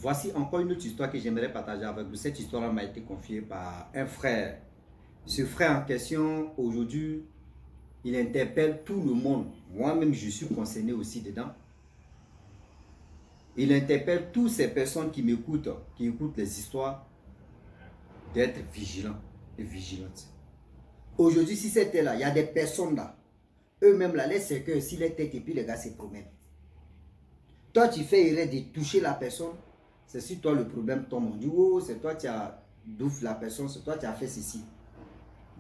Voici encore une autre histoire que j'aimerais partager avec vous. Cette histoire m'a été confiée par un frère. Ce frère en question, aujourd'hui, il interpelle tout le monde. Moi-même, je suis concerné aussi dedans. Il interpelle toutes ces personnes qui m'écoutent, qui écoutent les histoires, d'être vigilants et vigilantes. Aujourd'hui, si c'était là, il y a des personnes là, eux-mêmes là, laissent que si les têtes et puis les gars se promènent. Toi, tu fais erreur de toucher la personne, c'est sur toi le problème tombe. On dit, oh, c'est toi qui as douffé la personne, c'est toi qui as fait ceci.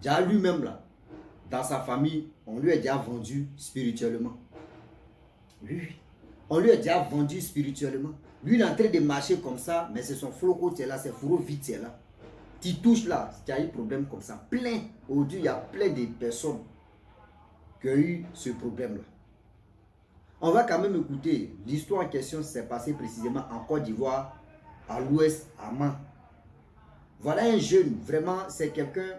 Déjà lui-même là, dans sa famille, on lui a déjà vendu spirituellement. Oui. On lui a déjà vendu spirituellement. Lui, il est en train de marcher comme ça, mais c'est son flot qui est là, c'est fourreau vite, c'est là. Tu touches là, tu as eu problème comme ça. Plein. Aujourd'hui, il y a plein de personnes qui ont eu ce problème-là. On va quand même écouter l'histoire en question, s'est passée précisément en Côte d'Ivoire, à l'ouest, à Man. Voilà un jeune, vraiment, c'est quelqu'un,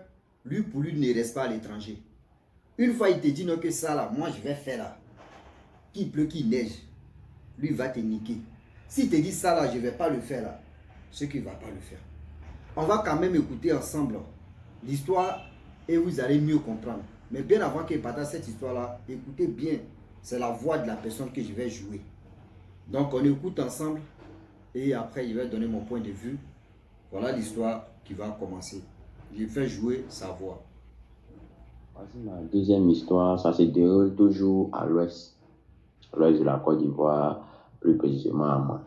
lui, pour lui, ne reste pas à l'étranger. Une fois, il te dit non, que ça là, moi, je vais faire là. Qu'il pleut, qu'il neige, lui, il va te niquer. S'il te dit ça là, je ne vais pas le faire là, c'est qu'il ne va pas le faire. On va quand même écouter ensemble l'histoire et vous allez mieux comprendre. Mais bien avant qu'il partage cette histoire-là, écoutez bien, c'est la voix de la personne que je vais jouer. Donc on écoute ensemble et après je vais donner mon point de vue. Voilà l'histoire qui va commencer. Je fais jouer sa voix. Voici ma deuxième histoire, ça se déroule toujours à l'ouest de la Côte d'Ivoire, plus précisément à moi.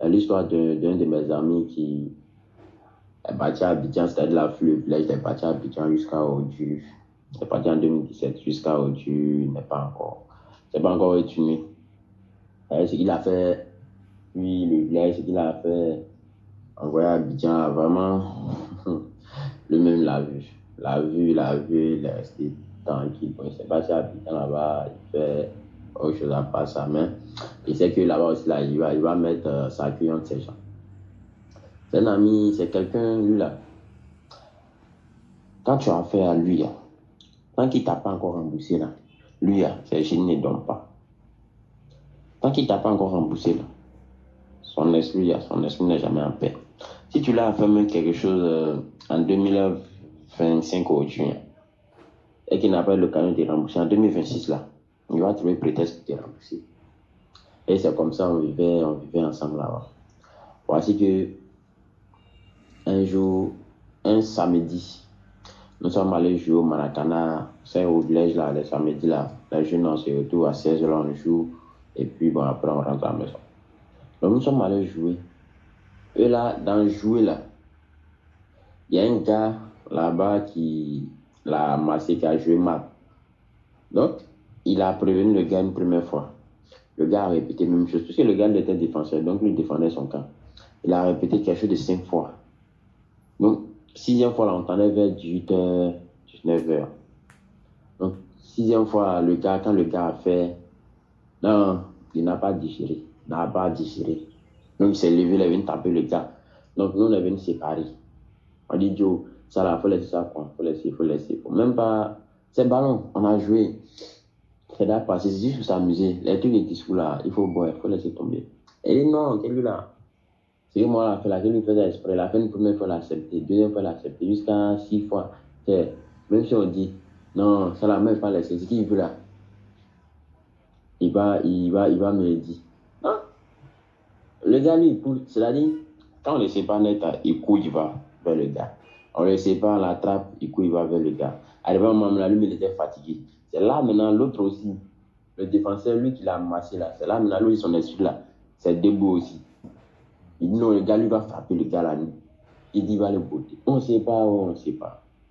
L'histoire d'un de mes amis qui est parti à Abidjan, c'est-à-dire la fleuve, là, il est parti à Abidjan jusqu'à aujourd'hui. Il est parti en 2017 jusqu'à aujourd'hui, il n'est pas encore retourné. Ce qu'il a fait, lui, le village, ce qu'il a fait, envoyé à Abidjan, vraiment, lui-même l'a vu. Il est resté tranquille. Bon, il s'est passé à Abidjan là-bas, il fait autre chose à part ça, mais il sait que là-bas aussi, là, il va mettre sa queue entre ses gens. C'est un ami, c'est quelqu'un, lui là. Quand tu as affaire à lui, tant qu'il ne t'a pas encore remboursé là, lui, ses génies ne dorment pas. Tant qu'il ne t'a pas encore remboursé là, son esprit n'est jamais en paix. Si tu l'as fait même quelque chose en 2025 aujourd'hui, et qu'il n'a pas eu l'occasion de te rembourser en 2026 là, il va trouver prétexte pour te rembourser. Et c'est comme ça on vivait ensemble là-bas. Voici que un jour, un samedi, nous sommes allés jouer au Maracana, c'est au village là, le samedi là, les jeunes on se retrouve à 16h, on joue, et puis bon, après on rentre à la maison. Donc nous sommes allés jouer. Et là, dans le jouer là, il y a un gars là-bas qui l'a massé, qui a joué mal. Donc, il a prévenu le gars une première fois. Le gars a répété la même chose, parce que le gars était défenseur, donc lui défendait son camp. Il a répété quelque chose de 5 fois. Donc, 6e fois, là, on entendait vers 18h, 19h. Donc, 6e fois, quand le gars a fait, non, il n'a pas digéré. Donc, il s'est levé, il est venu taper le gars. Donc, nous, on est venu séparer. On dit, Joe, ça là, faut laisser ça, quoi. Faut laisser. Même pas, c'est ballon, on a joué. C'est là, c'est juste pour s'amuser. Les trucs de discours là, il faut boire, il faut laisser tomber. Et il dit, non, c'est lui là. C'est que moi, la lui faisait exprès. La fait une première fois, l'accepter. Deuxième fois, l'accepter. Jusqu'à 6 fois. Même si on dit, non, ça la même pas laisser. C'est qui veut là. Il va me le dire. Non. Le gars, lui, il court. C'est-à-dire, quand on ne le sait pas net, il court, il va vers le gars. On ne le sait pas, on l'attrape, il court, il va vers le gars. Arrivé à un moment là, lui, il était fatigué. C'est là maintenant, l'autre aussi, le défenseur, lui qui l'a massé là, c'est là maintenant, lui, son esprit là, c'est debout aussi. Il dit non, le gars, lui, va frapper le gars la nuit. Il dit, il va le botter. On ne sait pas.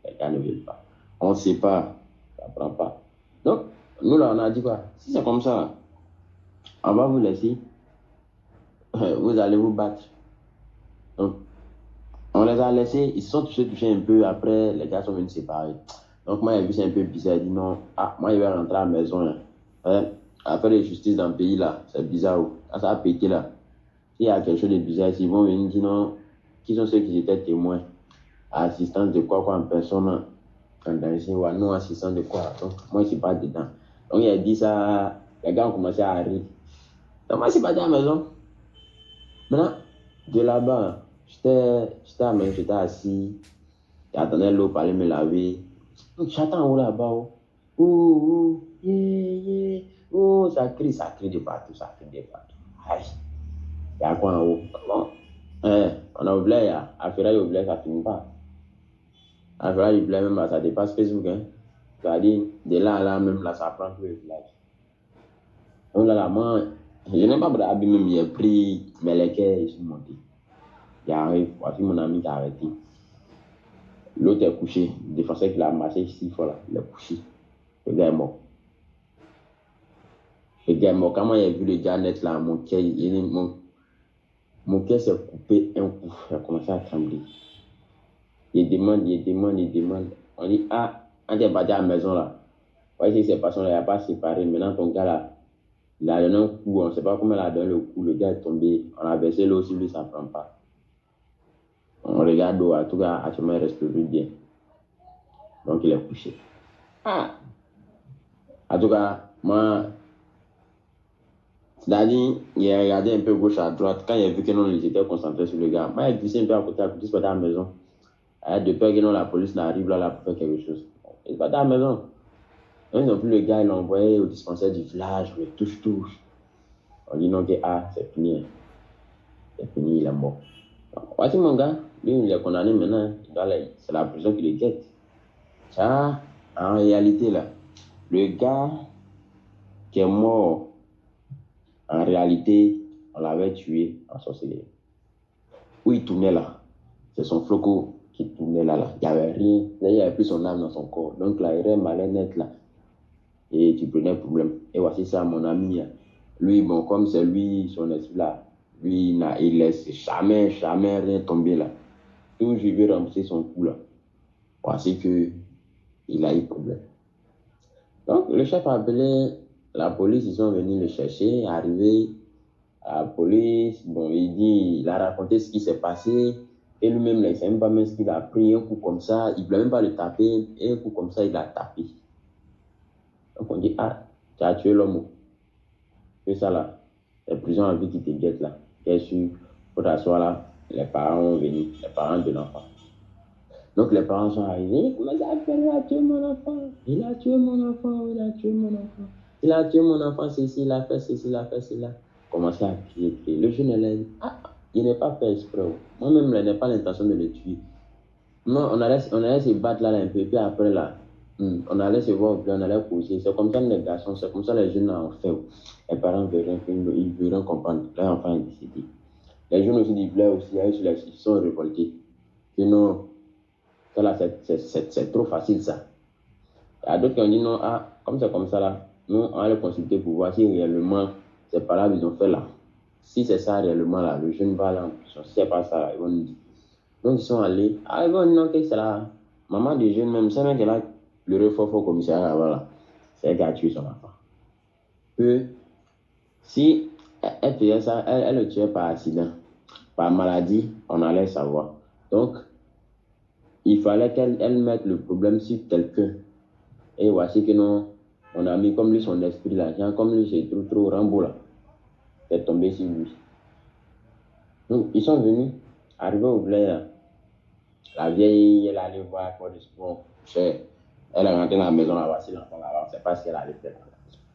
Les gars ne veulent pas. On ne sait pas. Ça ne prend pas. Donc, nous là, on a dit quoi? Si c'est comme ça, on va vous laisser. Vous allez vous battre. Donc, on les a laissés, ils se sont touchés un peu. Après, les gars sont venus séparer. Donc, moi, j'ai vu c'est un peu bizarre. Il dit non, moi, je vais rentrer à la maison. Après les justices dans le pays, là, c'est bizarre. Quand ça a pété, là, s'il y a quelque chose de bizarre, ils vont venir dire non, qui sont ceux qui étaient témoins, assistance de quoi en personne, en danger, ou non assistance de quoi. Donc, moi, je ne suis pas dedans. Donc, il a dit ça, les gars ont commencé à rire. Donc, moi, je suis parti à la maison. Maintenant, de là-bas, j'étais assis, j'attendais l'eau pour aller me laver. J'attends où là-bas? Ça crie de partout, ça crie de partout. Aïe, il y a quoi en haut? Bon, on a oublié, à Ferrari, oublié, ça finit pas. À Ferrari, oublié, même, ça dépasse Facebook, hein. C'est-à-dire, de là à là, même là, ça prend tout le village. Donc là, moi, je n'ai pas abîmé, même, j'ai pris mes lequets et je suis monté. J'arrive, voici mon ami qui a arrêté. L'autre est couché. Le défenseur qui l'a marché 6 fois là, il est couché. Le gars est mort. Le gars est mort. Quand moi j'ai vu le gars naître là, mon cœur s'est coupé un coup. Il a commencé à trembler. Il demande. On dit, on est parti à la maison là. Voici ces personnes là, il n'y a pas séparé. Maintenant ton gars là, il a donné un coup. On ne sait pas comment il a donné le coup. Le gars est tombé. On a versé l'eau sur lui, ça ne prend pas. On regarde l'eau, en tout cas, actuellement il ne respire plus bien. Donc il est couché. En tout cas, moi, c'est-à-dire, il a regardé un peu gauche à droite. Quand il a vu que non, il était concentré sur le gars, moi, il glissait un peu à côté, à la maison. De peur que non, la police n'arrive là pour faire quelque chose. Il va à la maison. Ils n'ont plus le gars, ils l'ont envoyé au dispensaire du village, on le touche. On dit non, que c'est fini. C'est fini, il est mort. Donc, voici mon gars, lui, il est condamné maintenant. C'est la prison qui le guette. Ça, en réalité, là, le gars qui est mort, en réalité, on l'avait tué en sorcellerie. Où il tournait là, c'est son floco qui tournait là. Il n'y avait rien, il n'y avait plus son âme dans son corps. Donc là, il allait naître là. Et tu prenais problème. Et voici ça, mon ami. Lui, bon, comme c'est lui, son esprit là, lui, il laisse jamais rien tomber là. Toujours, je vais rembourser son coup là. Voici que il a eu problème. Donc, le chef a appelé la police, ils sont venus le chercher, arrivé à la police, bon, il a raconté ce qui s'est passé, et lui-même, il ne sait même pas même ce qu'il a pris, un coup comme ça, il ne voulait même pas le taper, et un coup comme ça, il a tapé. Donc on dit, tu as tué l'homme. C'est ça là, les prisons à vie qui te guettent là, qu'est-ce que pour t'asseoir là, les parents ont venu, les parents de l'enfant. Donc les parents sont arrivés, comment ça fait, il a tué mon enfant, il a tué mon enfant, c'est ici, il a fait ceci, il a fait cela. Commencer à crier. Le jeune élève, il n'est pas fait exprès. Moi-même, je n'ai pas l'intention de le tuer. Non, on allait se battre là un peu, puis après là, on allait se voir, on allait causer. C'est comme ça les garçons, c'est comme ça les jeunes ont fait. Les parents verront, ils verront comprendre. Leur enfant est décédé. Les jeunes aussi, ils sont révoltés. Sinon, ça là, c'est trop facile ça. Il y a d'autres qui ont dit non, comme c'est comme ça là, nous, on va les consulter pour voir si réellement c'est pas là qu'ils ont fait là. Si c'est ça réellement là, le jeune va là en prison. Si c'est pas ça là, ils vont nous dire. Donc ils sont allés. Ils vont dire non, que c'est la maman du jeune même. C'est même qu'elle a pleuré fort au commissariat avant là. C'est elle qui a tué son enfant. Que si elle faisait ça, elle le tuait par accident, par maladie, on allait savoir. Donc, il fallait qu'elle mette le problème sur quelqu'un. Et voici que non, on a mis comme lui son esprit là, comme lui c'est trop Rambo là. C'est tombé sur lui. Donc ils sont venus, arrivés au bled là. La vieille, elle allait voir pour le sport. Elle est rentrée dans la maison là, voici l'enfant là, on ne sait pas ce qu'elle allait faire.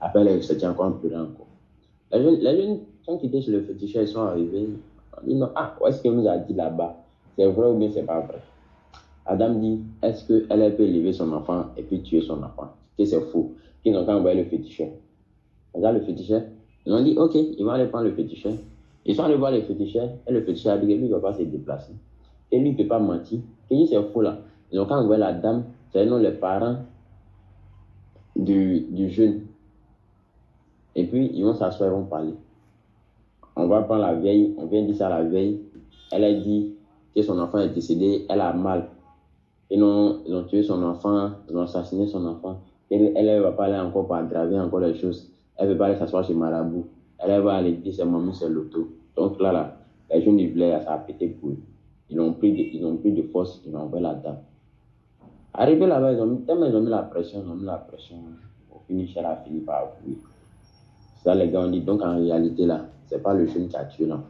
Après elle se tient encore un peu encore. Les jeunes sont quittés chez le féticheur, ils sont arrivés. On dit non, où est-ce qu'elle nous a dit là-bas? C'est vrai ou bien c'est pas vrai? La dame dit, est-ce qu'elle peut élever son enfant et puis tuer son enfant? Que c'est faux. Qu'ils ont envoyé le féticheur. Regarde le féticheur. Ils ont dit, ok, ils vont aller prendre le féticheur. Ils sont allés voir le féticheur et le féticheur a dit que lui ne va pas se déplacer. Et lui ne peut pas mentir. Et dit, c'est faux là. Ils ont quand envoyé la dame, c'est non les parents du jeune. Et puis, ils vont s'asseoir, ils vont parler. On va prendre la vieille, on vient dire ça à la vieille. Elle a dit que son enfant est décédé, elle a mal. Ils ont tué son enfant, ils ont assassiné son enfant. Elle ne va pas aller encore pour aggraver encore les choses. Elle ne veut pas aller s'asseoir chez Marabout. Elle va aller dire c'est mamie, c'est l'auto. Donc là, les jeunes du bled, ça a pété pour eux. Ils ont pris de force, ils ont envoyé la dame. Arrivé là-bas, ils ont mis la pression. Au finish, elle a fini par avouer. Ça, les gars ont dit, donc en réalité, là, c'est pas le jeune qui a tué l'enfant.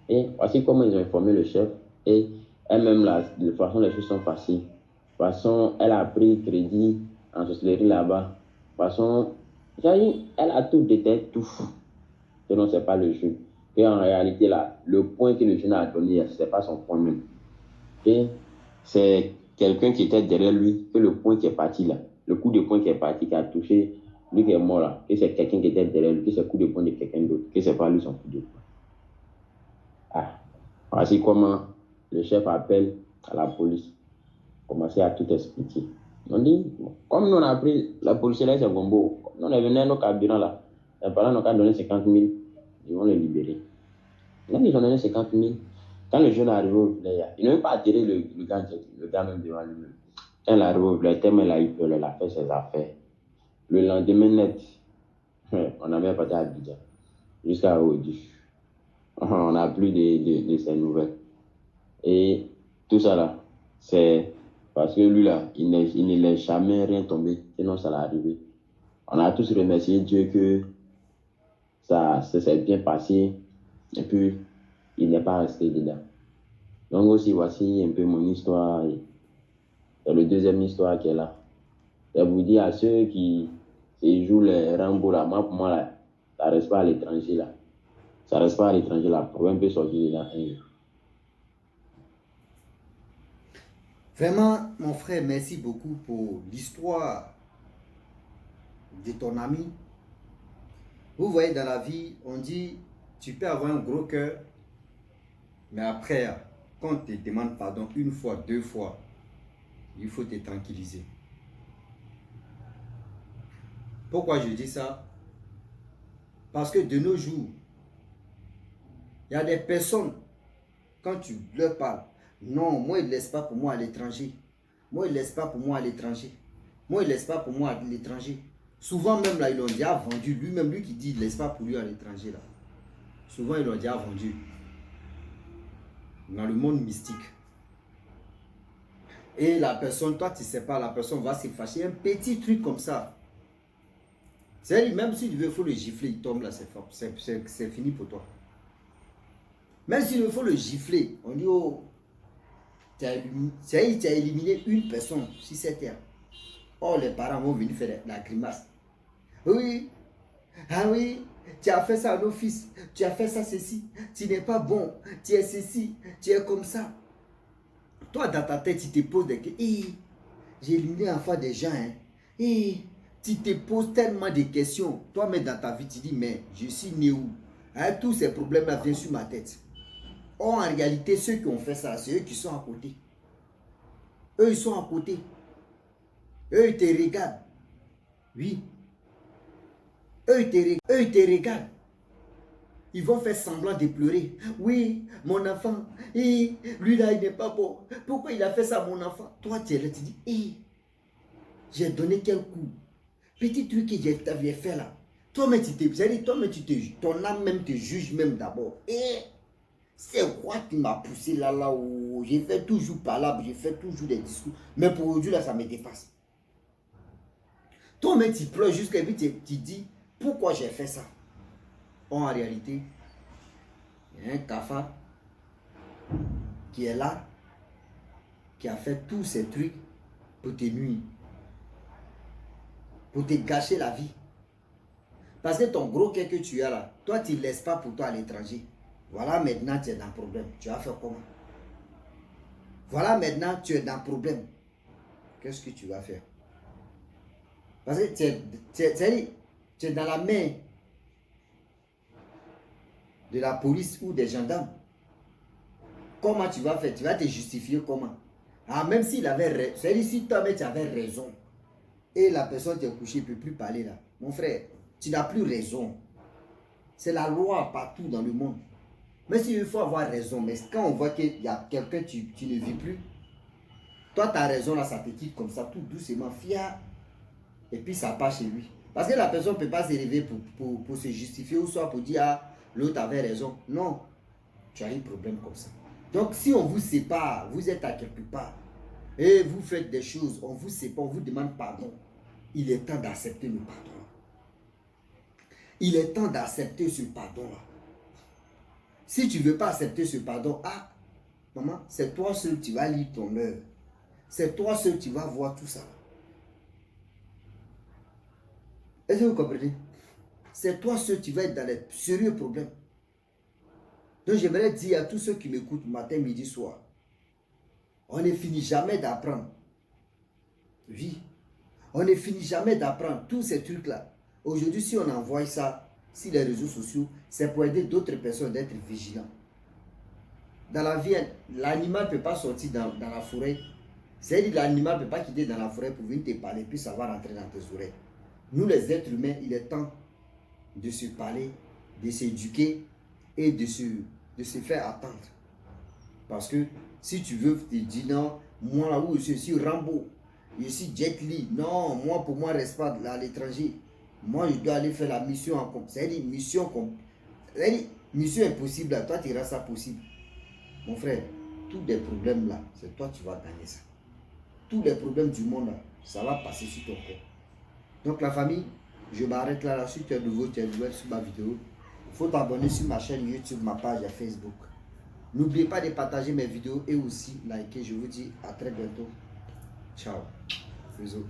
Et voici comment ils ont informé le chef. Et elle-même, de toute façon, les choses sont faciles. De toute façon, elle a pris crédit en sorcellerie là-bas. De toute façon, elle a tout détecté, tout. Sinon, ce n'est pas le jeu. Et en réalité, là, le point que le jeune a donné, ce n'est pas son point même. Et c'est quelqu'un qui était derrière lui, que le point qui est parti là, le coup de poing qui est parti, qui a touché, lui qui est mort là, que c'est quelqu'un qui était derrière lui, que c'est le coup de poing de quelqu'un d'autre, que c'est pas lui son coup de poing. Ah, voici comment le chef appelle à la police, commencer à tout expliquer. On dit, comme nous on a pris, la police là c'est Gombo, nous on est venu à nos carburants là, les parents n'ont qu'à donner 50 000, ils vont les libérer. Là, ils ont donné 50 000. Quand le jeune est arrivé au village, il n'a même pas attiré le gars même devant lui-même. Quand il est arrivé au village, tellement il a eu peur, il a fait ses affaires. Le lendemain net, on avait parti à Abidjan, jusqu'à aujourd'hui. On n'a plus de ces nouvelles. Et tout ça là, c'est parce que lui là, il ne laisse jamais rien tomber, sinon ça l'est arrivé. On a tous remercié Dieu que ça s'est bien passé et puis il n'est pas resté dedans. Donc aussi, voici un peu mon histoire et le deuxième histoire qui est là. Et vous dire à ceux qui jouent les Rambo là, moi pour moi là, ça reste pas à l'étranger là. Ça reste pas à l'étranger là, le problème peut sortir dedans un jour. Vraiment, mon frère, merci beaucoup pour l'histoire de ton ami. Vous voyez, dans la vie, on dit, tu peux avoir un gros cœur, mais après, quand on te demande pardon une fois, deux fois, il faut te tranquilliser. Pourquoi je dis ça? Parce que de nos jours, il y a des personnes, quand tu leur parles, non, moi, il ne laisse pas pour moi à l'étranger. Moi, il ne laisse pas pour moi à l'étranger. Moi, il ne laisse pas pour moi à l'étranger. Souvent même, là, ils l'ont déjà vendu. Lui-même, lui qui dit, il ne laisse pas pour lui à l'étranger, là. Souvent, ils l'ont déjà vendu. Dans le monde mystique. Et la personne, toi, tu ne sais pas, la personne va se fâcher. Un petit truc comme ça. C'est-à-dire, même si tu veux, il faut le gifler, il tombe là, c'est fini pour toi. Même s'il faut le gifler, on dit, oh, tu as éliminé une personne sur cette terre. Oh, les parents vont venir faire la grimace. Oui, ah oui, tu as fait ça à nos fils, tu as fait ça ceci, tu n'es pas bon, tu es ceci, tu es comme ça. Toi, dans ta tête, tu te poses des questions. J'ai éliminé enfin des gens. Hein. Tu te poses tellement de questions. Toi-même, dans ta vie, tu dis, mais je suis né où? Hein, tous ces problèmes-là viennent sur ma tête. Or, en réalité, ceux qui ont fait ça, c'est eux qui sont à côté. Eux, ils sont à côté. Eux, ils te regardent. Oui. Eux, ils te regardent. Ils vont faire semblant de pleurer. Oui, mon enfant, lui là, il n'est pas bon. Pourquoi il a fait ça, mon enfant? Toi, tu es là, tu dis, j'ai donné quel coup? Petit truc que j'ai fait là. Toi-même, ton âme même te juge même d'abord. C'est quoi qui m'a poussé là où j'ai fait toujours par là, j'ai fait toujours des discours. Mais pour aujourd'hui, là, ça me dépasse. Toi-même, tu pleures jusqu'à puis tu dis, pourquoi j'ai fait ça? En réalité, il y a un cafard qui est là, qui a fait tous ces trucs pour te nuire, pour te gâcher la vie. Parce que ton gros cœur que tu as là, toi, tu ne laisses pas pour toi à l'étranger. Voilà, maintenant, tu es dans le problème. Tu vas faire comment? Voilà, maintenant, tu es dans le problème. Qu'est-ce que tu vas faire? Parce que tu es dans la main de la police ou des gendarmes. Comment tu vas faire? Tu vas te justifier comment? Ah, même s'il avait raison, c'est-à-dire si toi-même tu avais raison et la personne t'est couchée, ne peut plus parler là. Mon frère, tu n'as plus raison. C'est la loi partout dans le monde. Mais s'il faut avoir raison, mais quand on voit qu'il y a quelqu'un tu ne vis plus, toi tu as raison là, ça te quitte comme ça, tout doucement, fier, et puis ça part chez lui. Parce que la personne ne peut pas s'élever pour se justifier ou soit pour dire, ah, l'autre avait raison. Non, tu as un problème comme ça. Donc si on vous sépare, vous êtes à quelque part, et vous faites des choses, on vous sépare, on vous demande pardon. Il est temps d'accepter le pardon. Il est temps d'accepter ce pardon-là. Si tu ne veux pas accepter ce pardon, ah, maman, c'est toi seul qui vas lire ton œuvre. C'est toi seul qui vas voir tout ça. Est-ce que vous comprenez? C'est toi seul qui vas être dans les sérieux problèmes. Donc j'aimerais dire à tous ceux qui m'écoutent matin, midi, soir, on ne finit jamais d'apprendre. Oui. On ne finit jamais d'apprendre tous ces trucs-là. Aujourd'hui, si on envoie ça sur les réseaux sociaux, c'est pour aider d'autres personnes d'être vigilants. Dans la vie, l'animal ne peut pas sortir dans la forêt. C'est-à-dire que l'animal ne peut pas quitter dans la forêt pour venir te parler, puis ça va rentrer dans tes oreilles. Nous, les êtres humains, il est temps de se parler, de s'éduquer et de se faire attendre. Parce que si tu veux te dire non, moi là où je suis Rambo, je suis Jet Li, non, moi pour moi reste pas à l'étranger. Moi je dois aller faire la mission en compte. C'est-à-dire mission impossible là, toi tu rends ça possible. Mon frère, tous les problèmes là, c'est toi qui vas gagner ça. Tous les problèmes du monde là, ça va passer sur ton corps. Donc la famille, je m'arrête là, si tu es nouveau, tu es nouvelle sur ma vidéo. Il faut t'abonner sur ma chaîne YouTube, ma page à Facebook. N'oubliez pas de partager mes vidéos et aussi liker. Je vous dis à très bientôt. Ciao. Bisous.